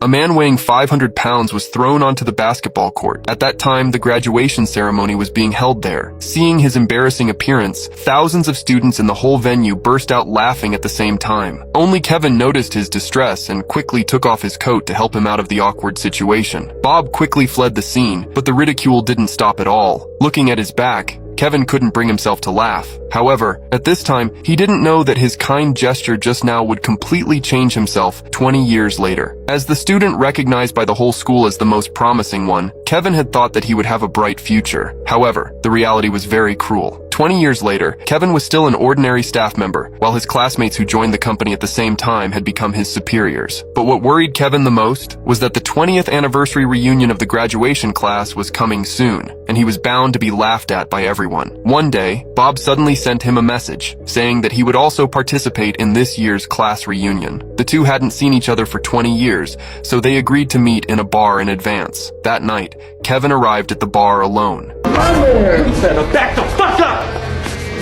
A man weighing 500 pounds was thrown onto the basketball court. At that time, the graduation ceremony was being held there. Seeing his embarrassing appearance, thousands of students in the whole venue burst out laughing at the same time. Only Kevin noticed his distress and quickly took off his coat to help him out of the awkward situation. Bob quickly fled the scene, but the ridicule didn't stop at all. Looking at his back, Kevin couldn't bring himself to laugh. However, at this time, he didn't know that his kind gesture just now would completely change himself 20 years later. As the student recognized by the whole school as the most promising one, Kevin had thought that he would have a bright future. However, the reality was very cruel. 20 years later, Kevin was still an ordinary staff member, while his classmates who joined the company at the same time had become his superiors. But what worried Kevin the most was that the 20th anniversary reunion of the graduation class was coming soon, and he was bound to be laughed at by everyone. One day, Bob suddenly sent him a message, saying that he would also participate in this year's class reunion. The two hadn't seen each other for 20 years, so they agreed to meet in a bar in advance. That night, Kevin arrived at the bar alone. My man, you better back the fuck up!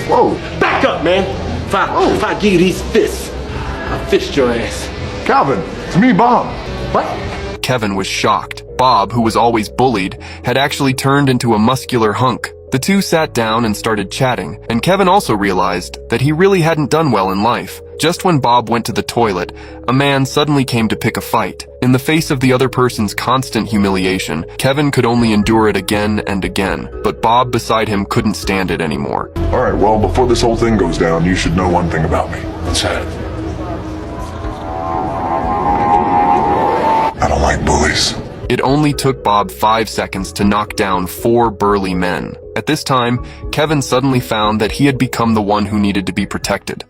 Whoa. Back up, man! If I give you these fists, I'll fist your ass. Calvin, it's me, Bob. What? Kevin was shocked. Bob, who was always bullied, had actually turned into a muscular hunk. The two sat down and started chatting, and Kevin also realized that he really hadn't done well in life. Just when Bob went to the toilet, a man suddenly came to pick a fight. In the face of the other person's constant humiliation, Kevin could only endure it again and again, but Bob beside him couldn't stand it anymore. All right, well, before this whole thing goes down, you should know one thing about me. What's that? I don't like bullies. It only took Bob 5 seconds to knock down 4 burly men. At this time, Kevin suddenly found that he had become the one who needed to be protected.